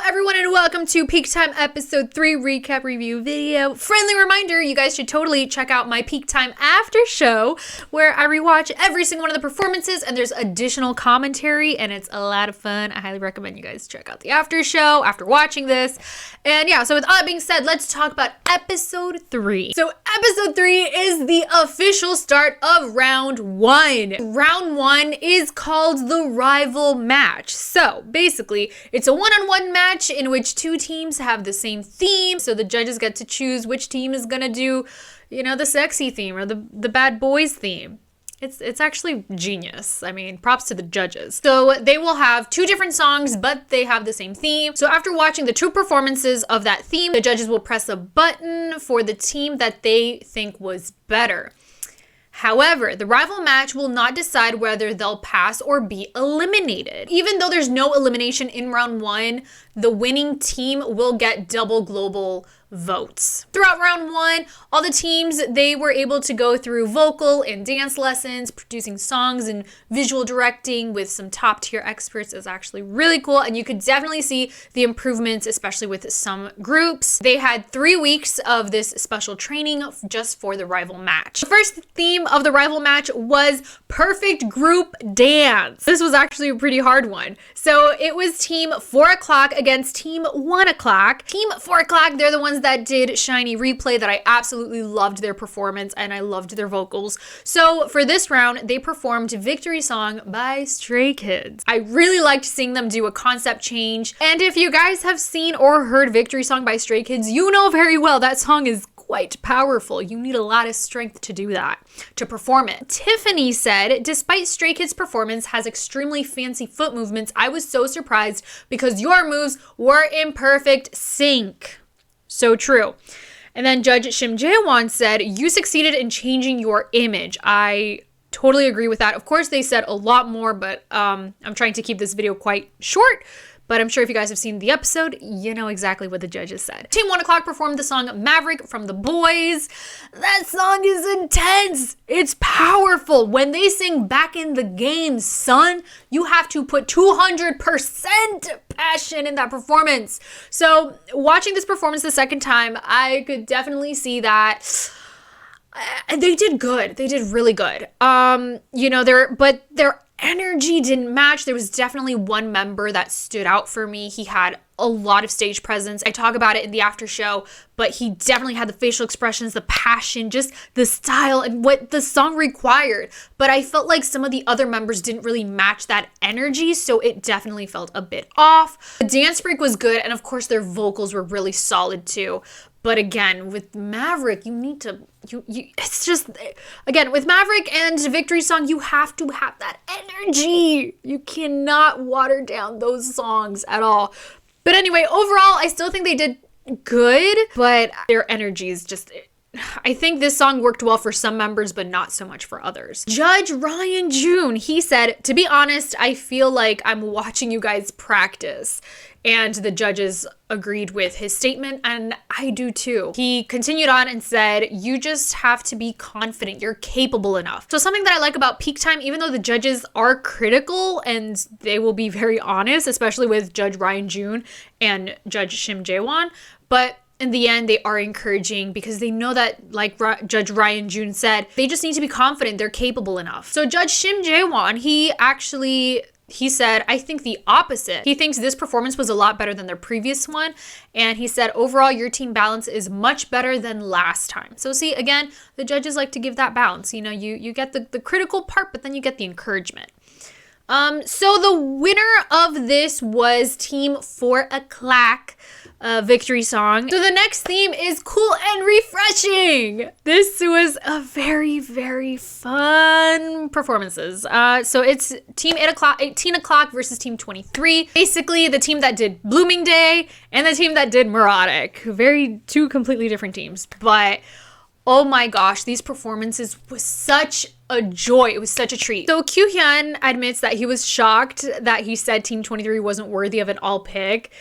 everyone, and welcome to Peak Time episode 3 recap review video. Friendly reminder, you guys should totally check out my Peak Time after show where I rewatch every single one of the performances and there's additional commentary and it's a lot of fun. I highly recommend you guys check out the after show after watching this. And yeah, so with all that being said, let's talk about episode 3. So episode 3 is the official start of round 1. Round 1 is called the rival match. So basically, it's a one-on-one match in which two teams have the same theme. So the judges get to choose which team is gonna do, you know, the sexy theme or the bad boys theme. It's actually genius. I mean, props to the judges. So they will have two different songs, but they have the same theme. So after watching the two performances of that theme, the judges will press a button for the team that they think was better. However, the rival match will not decide whether they'll pass or be eliminated. Even though there's no elimination in round 1, the winning team will get double global votes. Throughout round 1, all the teams, they were able to go through vocal and dance lessons, producing songs and visual directing with some top tier experts is actually really cool. And you could definitely see the improvements, especially with some groups. They had 3 weeks of this special training just for the rival match. The first theme of the rival match was perfect group dance. This was actually a pretty hard one. So it was team 4 o'clock against team 1 o'clock. Team 4 o'clock, they're the ones that did Shiny Replay that I absolutely loved their performance and I loved their vocals. So for this round, they performed Victory Song by Stray Kids. I really liked seeing them do a concept change. And if you guys have seen or heard Victory Song by Stray Kids, you know very well that song is quite powerful. You need a lot of strength to do that, to perform it. Tiffany said, despite Stray Kids' performance has extremely fancy foot movements, I was so surprised because your moves were in perfect sync. So true. And then Judge Shim Jaewon said, you succeeded in changing your image. I totally agree with that. Of course, they said a lot more, but I'm trying to keep this video quite short. But I'm sure if you guys have seen the episode, you know exactly what the judges said. Team 1 o'clock performed the song Maverick from The Boys. That song is intense. It's powerful. When they sing Back in the Game, son, you have to put 200% passion in that performance. So watching this performance the second time, I could definitely see that they did good. They did really good. You know, their energy didn't match. There was definitely one member that stood out for me. He had a lot of stage presence. I talk about it in the after show, but he definitely had the facial expressions, the passion, just the style and what the song required. But I felt like some of the other members didn't really match that energy, so it definitely felt a bit off. The dance break was good, and of course their vocals were really solid too. But again, with Maverick, you need to, it's just, again, with Maverick and Victory Song, you have to have that energy. You cannot water down those songs at all. But anyway, overall, I still think they did good, but their energy is just, I think this song worked well for some members, but not so much for others. Judge Ryan Jhun, he said, to be honest, I feel like I'm watching you guys practice. And the judges agreed with his statement, and I do too. He continued on and said, you just have to be confident. You're capable enough. So something that I like about Peak Time, even though the judges are critical and they will be very honest, especially with Judge Ryan Jhun and Judge Shim Jaewon, but in the end, they are encouraging because they know that, like Judge Ryan Jhun said, they just need to be confident. They're capable enough. So Judge Shim Jaewon, he said, I think the opposite. He thinks this performance was a lot better than their previous one. And he said, overall, your team balance is much better than last time. So see, again, the judges like to give that balance. You know, you get the critical part, but then you get the encouragement. So the winner of this was Team 4 O'Clock. Victory Song. So the next theme is cool and refreshing. This was a very, very fun performances. So it's Team 18 o'clock versus Team 23. Basically the team that did Blooming Day and the team that did Neurotic. Two completely different teams. But oh my gosh, these performances was such a joy. It was such a treat. So Kyuhyun admits that he was shocked that he said Team 23 wasn't worthy of an all pick.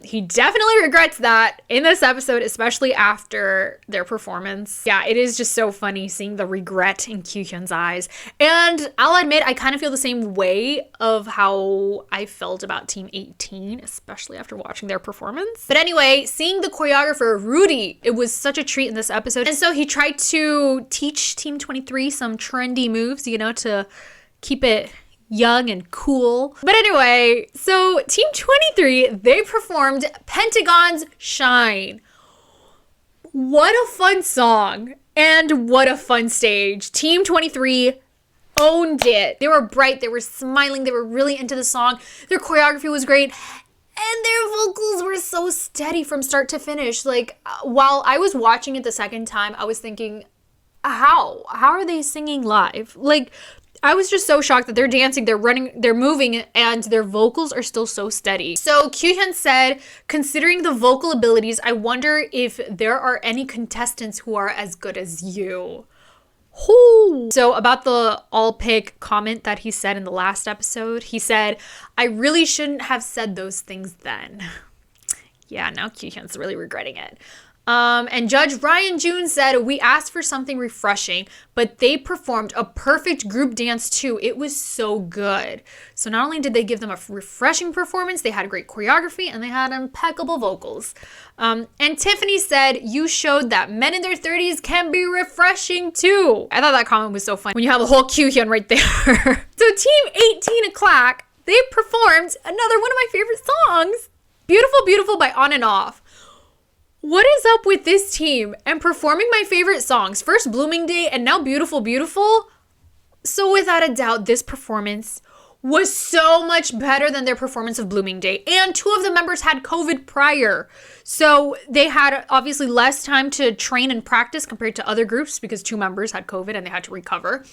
He definitely regrets that in this episode, especially after their performance. Yeah, it is just so funny seeing the regret in Kyuhyun's eyes. And I'll admit, I kind of feel the same way of how I felt about Team 18, especially after watching their performance. But anyway, seeing the choreographer, Rudy, it was such a treat in this episode. And so he tried to teach Team 23 some trendy moves, you know, to keep it young and cool. But anyway, so Team 23, they performed Pentagon's Shine. What a fun song and what a fun stage. Team 23 owned it. They were bright, they were smiling, they were really into the song. Their choreography was great. And their vocals were so steady from start to finish. Like, while I was watching it the second time, I was thinking, how are they singing live? Like, I was just so shocked that they're dancing, they're running, they're moving, and their vocals are still so steady. So Kyuhyun said, considering the vocal abilities, I wonder if there are any contestants who are as good as you. Ooh. So about the all pick comment that he said in the last episode, he said, I really shouldn't have said those things then. Yeah, now Kyuhyun's really regretting it. And Judge Ryan Jhun said, we asked for something refreshing, but they performed a perfect group dance too. It was so good. So not only did they give them a refreshing performance, they had great choreography and they had impeccable vocals. And Tiffany said, you showed that men in their 30s can be refreshing too. I thought that comment was so funny when you have a whole Kyuhyun right there. So Team 18 o'clock, they performed another one of my favorite songs, Beautiful Beautiful by On and Off. What is up with this team and performing my favorite songs? First Blooming Day and now Beautiful Beautiful. So without a doubt, this performance was so much better than their performance of Blooming Day. And two of the members had COVID prior. So they had obviously less time to train and practice compared to other groups because two members had COVID and they had to recover.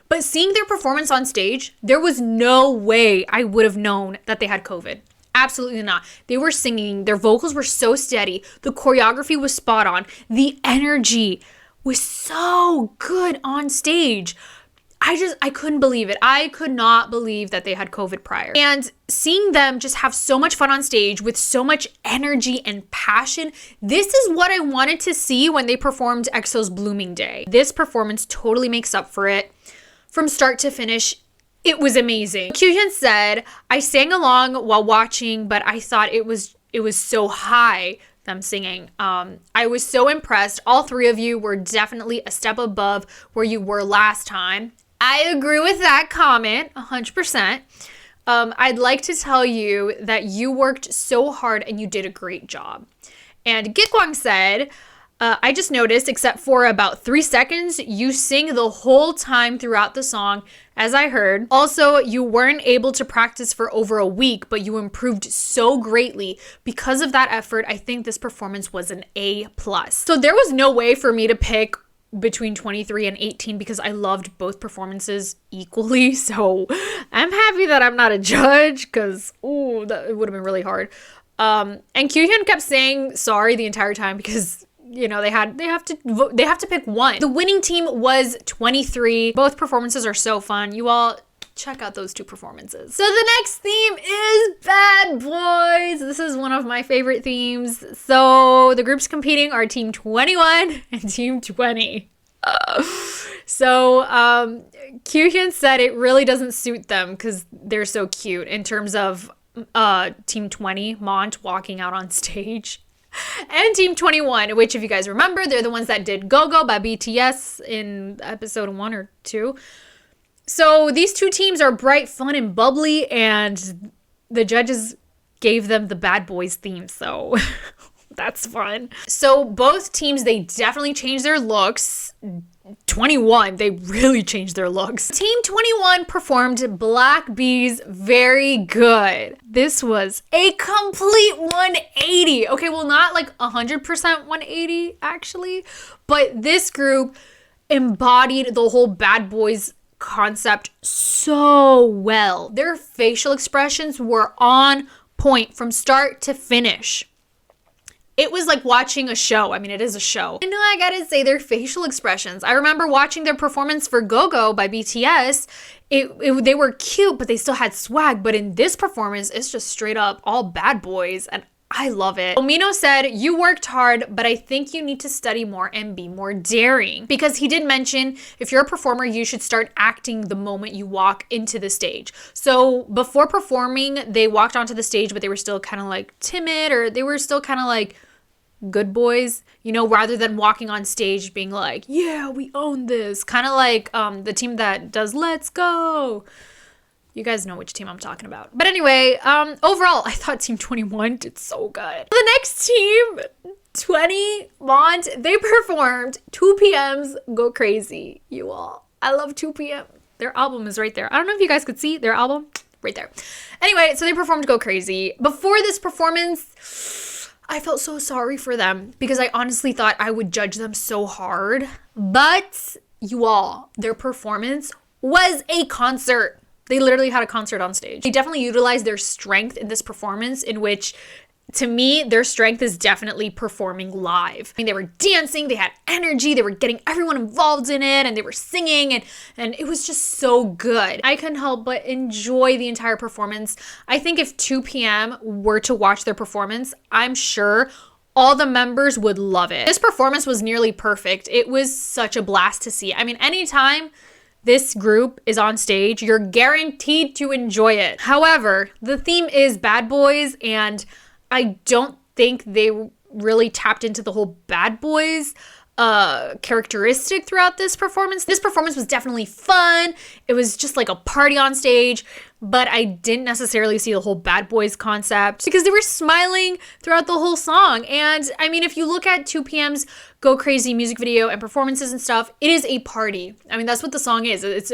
But seeing their performance on stage, there was no way I would have known that they had COVID. Absolutely not. They were singing. Their vocals were so steady. The choreography was spot on. The energy was so good on stage. I couldn't believe it. I could not believe that they had COVID prior. And seeing them just have so much fun on stage with so much energy and passion, this is what I wanted to see when they performed EXO's Blooming Day. This performance totally makes up for it. From start to finish, it was amazing. Kyuhyun said, I sang along while watching, but I thought it was so high, them singing. I was so impressed. All three of you were definitely a step above where you were last time. I agree with that comment, 100%. I'd like to tell you that you worked so hard and you did a great job. And Gikwang said, I just noticed, except for about 3 seconds, you sing the whole time throughout the song, as I heard. Also, you weren't able to practice for over a week, but you improved so greatly. Because of that effort, I think this performance was an A+. So there was no way for me to pick between 23 and 18 because I loved both performances equally. So I'm happy that I'm not a judge because, that would have been really hard. And Kyuhyun kept saying sorry the entire time because, you know, they have to pick one. The winning team was 23. Both performances are so fun. You all check out those two performances. So the next theme is Bad Boys. This is one of my favorite themes. So the groups competing are Team 21 and Team 20. So Kyuhyun said it really doesn't suit them because they're so cute in terms of Team 20, Mont walking out on stage. And Team 21, which if you guys remember, they're the ones that did Go Go by BTS in episode 1 or 2. So these two teams are bright, fun, and bubbly, and the judges gave them the Bad Boys theme, so that's fun. So both teams, they definitely changed their looks. 21, they really changed their looks. Team 21 performed Black Bees very good. This was a complete 180. Okay, well, not like 100% 180 actually, but this group embodied the whole Bad Boys concept so well. Their facial expressions were on point from start to finish. It was like watching a show. I mean, it is a show. And I gotta say, their facial expressions. I remember watching their performance for Go Go by BTS. They were cute, but they still had swag. But in this performance, it's just straight up all bad boys. And I love it. Omino said, you worked hard, but I think you need to study more and be more daring. Because he did mention, if you're a performer, you should start acting the moment you walk into the stage. So before performing, they walked onto the stage, but they were still kind of like timid, or they were still kind of like good boys, you know, rather than walking on stage being like, yeah, we own this. Kind of like the team that does Let's Go. You guys know which team I'm talking about. But anyway, overall, I thought Team 21 did so good. The next team, 20 Mont, they performed 2PM's Go Crazy, you all. I love 2PM. Their album is right there. I don't know if you guys could see their album right there. Anyway, so they performed Go Crazy. Before this performance, I felt so sorry for them because I honestly thought I would judge them so hard. But you all, their performance was a concert. They literally had a concert on stage. They definitely utilized their strength in this performance, in which, to me, their strength is definitely performing live. I mean, they were dancing, they had energy, they were getting everyone involved in it, and they were singing, and it was just so good. I couldn't help but enjoy the entire performance. I think if 2PM were to watch their performance, I'm sure all the members would love it. This performance was nearly perfect. It was such a blast to see. I mean, anytime this group is on stage, you're guaranteed to enjoy it. However, the theme is bad boys, and I don't think they really tapped into the whole bad boys characteristic throughout this performance. This performance was definitely fun. It was just like a party on stage, but I didn't necessarily see the whole bad boys concept because they were smiling throughout the whole song. And I mean, if you look at 2PM's Go Crazy music video and performances and stuff, it is a party. I mean, that's what the song is. It's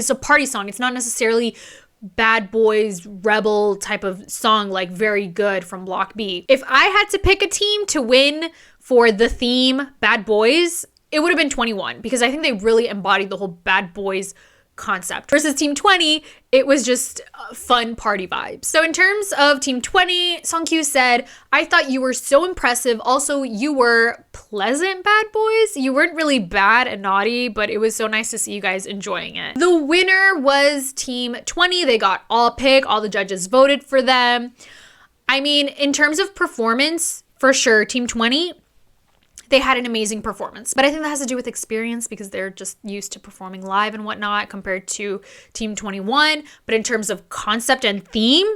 a party song. It's not necessarily bad boys, rebel type of song like Very Good from Block B. If I had to pick a team to win for the theme Bad Boys, it would have been 21 because I think they really embodied the whole bad boys concept. Versus Team 20, it was just fun party vibes. So in terms of Team 20, Sungkyu said, I thought you were so impressive. Also, you were pleasant bad boys. You weren't really bad and naughty, but it was so nice to see you guys enjoying it. The winner was Team 20. They got all pick. All the judges voted for them. I mean, in terms of performance, for sure, Team 20, they had an amazing performance. But I think that has to do with experience because they're just used to performing live and whatnot compared to Team 21. But in terms of concept and theme,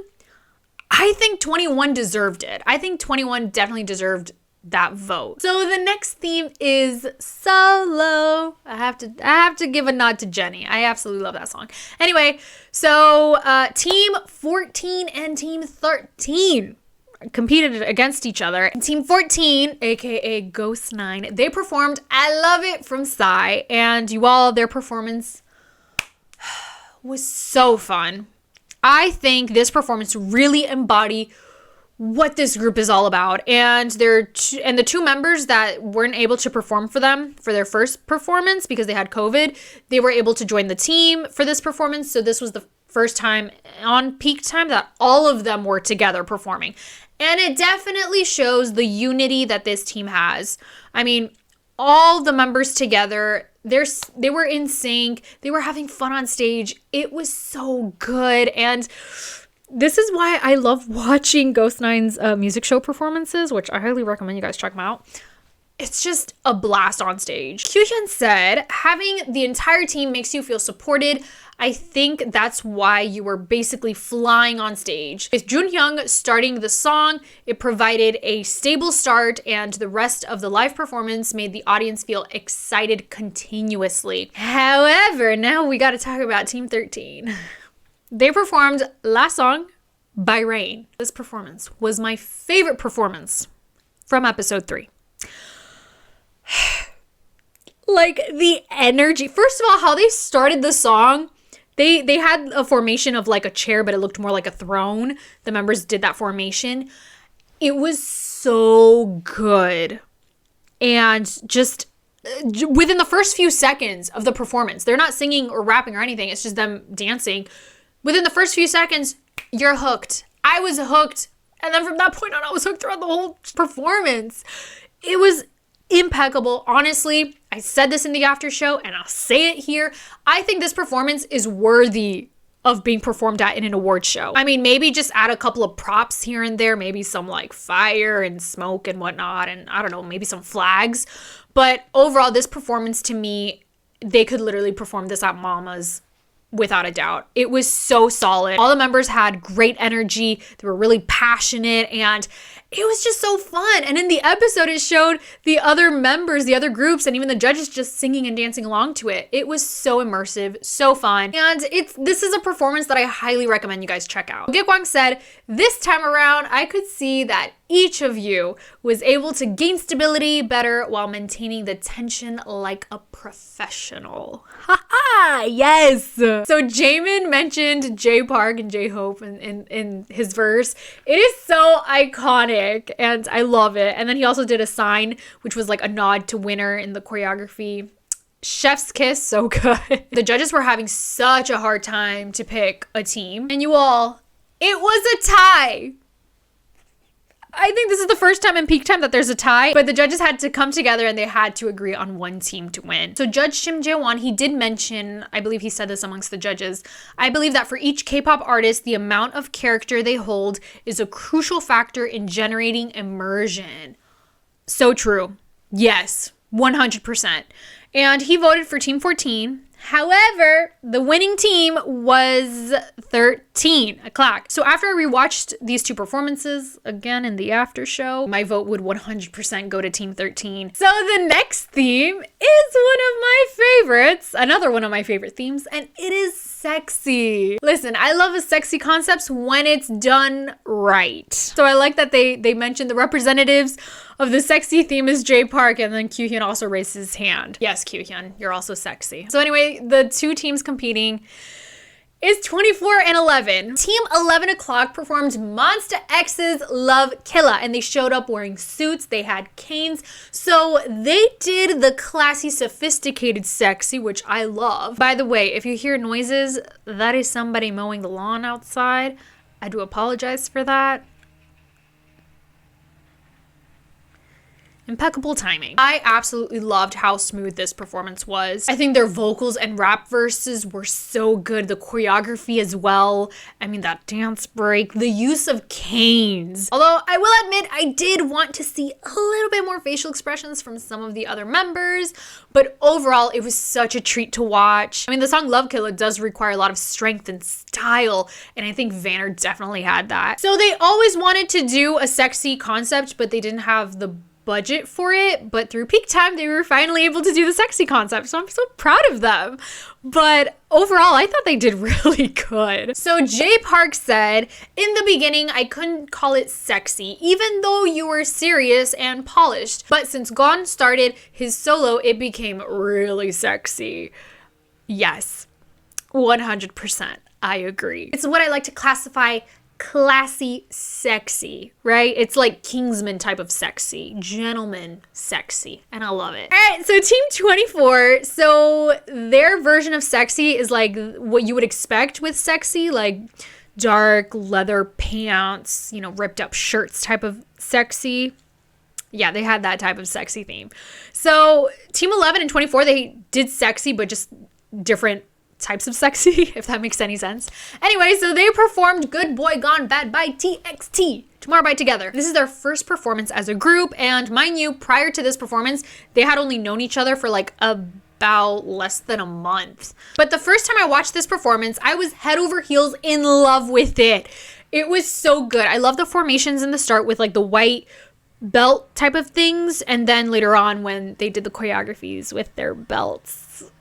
I think 21 deserved it. I think 21 definitely deserved that vote. So the next theme is Solo. I have to give a nod to Jennie. I absolutely love that song. Anyway, so Team 14 and Team 13 competed against each other. Team 14, aka Ghost 9, they performed I Love It from Psy, and you all, their performance was so fun. I think this performance really embodied what this group is all about, and the two members that weren't able to perform for them for their first performance because they had COVID, they were able to join the team for this performance. So this was the first time on Peak Time that all of them were together performing. And it definitely shows the unity that this team has. I mean, all the members together, they were in sync. They were having fun on stage. It was so good. And this is why I love watching Ghost 9's music show performances, which I highly recommend you guys check them out. It's just a blast on stage. Kyuhyun said, having the entire team makes you feel supported. I think that's why you were basically flying on stage. With Jhun starting the song, it provided a stable start, and the rest of the live performance made the audience feel excited continuously. However, now we gotta talk about Team 13. They performed Last Song by Rain. This performance was my favorite performance from episode 3. Like the energy. First of all, how they started the song, they had a formation of like a chair, but it looked more like a throne. The members did that formation. It was so good. And just within the first few seconds of the performance, they're not singing or rapping or anything. It's just them dancing. Within the first few seconds, you're hooked. I was hooked. And then from that point on, I was hooked throughout the whole performance. It was impeccable. Honestly, I said this in the after show and I'll say it here. I think this performance is worthy of being performed at in an award show. I mean, maybe just add a couple of props here and there, maybe some like fire and smoke and whatnot, and I don't know, maybe some flags. But overall, this performance to me, they could literally perform this at Mama's without a doubt. It was so solid. All the members had great energy. They were really passionate, and it was just so fun. And in the episode, it showed the other members, the other groups, and even the judges just singing and dancing along to it. It was so immersive, so fun. And this is a performance that I highly recommend you guys check out. Gikwang said, "This time around, I could see that each of you was able to gain stability better while maintaining the tension like a professional." Haha, yes. So Jaemin mentioned J Park and J Hope in his verse. It is so iconic and I love it. And then he also did a sign, which was like a nod to winner in the choreography. Chef's kiss, so good. The judges were having such a hard time to pick a team. And you all, it was a tie. I think this is the first time in Peak Time that there's a tie, but the judges had to come together and they had to agree on one team to win. So Judge Shim Jaewon, he did mention, I believe he said this amongst the judges, "I believe that for each K-pop artist, the amount of character they hold is a crucial factor in generating immersion." So true. Yes, 100%. And he voted for Team 14. However, the winning team was 13 o'clock. So after I rewatched these two performances again in the after show, my vote would 100% go to Team 13. So the next theme is one of my favorites, another one of my favorite themes, and it is sexy. Listen, I love a sexy concepts when it's done right. So I like that they mentioned the representatives of the sexy theme is J Park, and then Kyuhyun also raised his hand. Yes, Kyuhyun, you're also sexy. So anyway, the two teams competing is 24 and 11. Team 11 o'clock performed Monsta X's Love Killa, and they showed up wearing suits. They had canes. So they did the classy, sophisticated sexy, which I love. By the way, if you hear noises, that is somebody mowing the lawn outside. I do apologize for that. Impeccable timing. I absolutely loved how smooth this performance was. I think their vocals and rap verses were so good. The choreography as well. I mean, that dance break, the use of canes. Although I will admit, I did want to see a little bit more facial expressions from some of the other members, but overall, it was such a treat to watch. I mean, the song Love Killa does require a lot of strength and style, and I think Vanner definitely had that. So they always wanted to do a sexy concept, but they didn't have the budget for it, but through Peak Time they were finally able to do the sexy concept, so I'm so proud of them. But overall, I thought they did really good. So J Park said, "In the beginning, I couldn't call it sexy, even though you were serious and polished. But since Gon started his solo, it became really sexy." Yes, 100%. I agree. It's what I like to classify classy sexy, right? It's like Kingsman type of sexy, gentleman sexy, and I love it. All right, so Team 24, so their version of sexy is like what you would expect with sexy, like dark leather pants, you know, ripped up shirts type of sexy. Yeah, they had that type of sexy theme. So Team 11 and 24, they did sexy, but just different types of sexy, if that makes any sense. Anyway, so they performed Good Boy Gone Bad by TXT, Tomorrow by Together. This is their first performance as a group, and mind you, prior to this performance, they had only known each other for like about less than a month. But the first time I watched this performance, I was head over heels in love with it. It was so good. I love the formations in the start with like the white belt type of things, and then later on when they did the choreographies with their belts.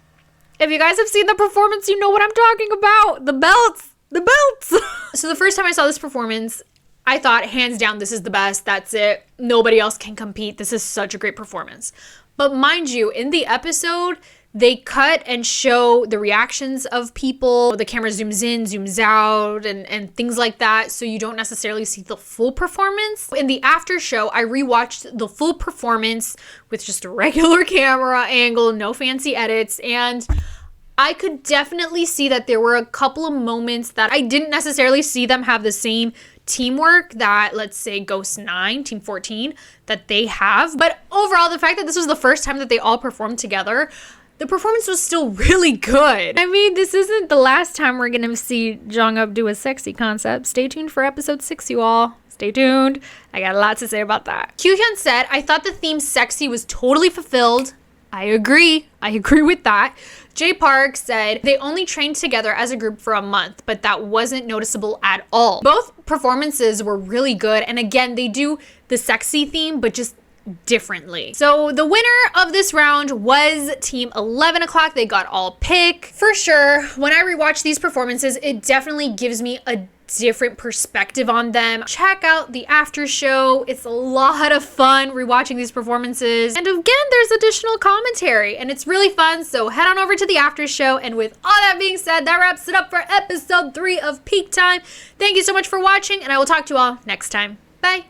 If you guys have seen the performance, you know what I'm talking about. The belts. So the first time I saw this performance, I thought, hands down, this is the best. That's it. Nobody else can compete. This is such a great performance. But mind you, in the episode, they cut and show the reactions of people. The camera zooms in, zooms out, and things like that. So you don't necessarily see the full performance. In the after show, I rewatched the full performance with just a regular camera angle, no fancy edits. And I could definitely see that there were a couple of moments that I didn't necessarily see them have the same teamwork that, let's say, Ghost 9, Team 14, that they have. But overall, the fact that this was the first time that they all performed together, the performance was still really good. I mean, this isn't the last time we're gonna see Jong-up do a sexy concept. Stay tuned for episode 6, you all. Stay tuned. I got a lot to say about that. Kyuhyun said, I thought the theme sexy was totally fulfilled. I agree. I agree with that. J Park said they only trained together as a group for a month, but that wasn't noticeable at all. Both performances were really good. And again, they do the sexy theme, but just differently. So the winner of this round was Team 11 O'Clock. They got all pick. For sure, when I rewatch these performances, it definitely gives me a different perspective on them. Check out the after show. It's a lot of fun rewatching these performances. And again, there's additional commentary and it's really fun. So head on over to the after show. And with all that being said, that wraps it up for episode 3 of Peak Time. Thank you so much for watching and I will talk to you all next time. Bye.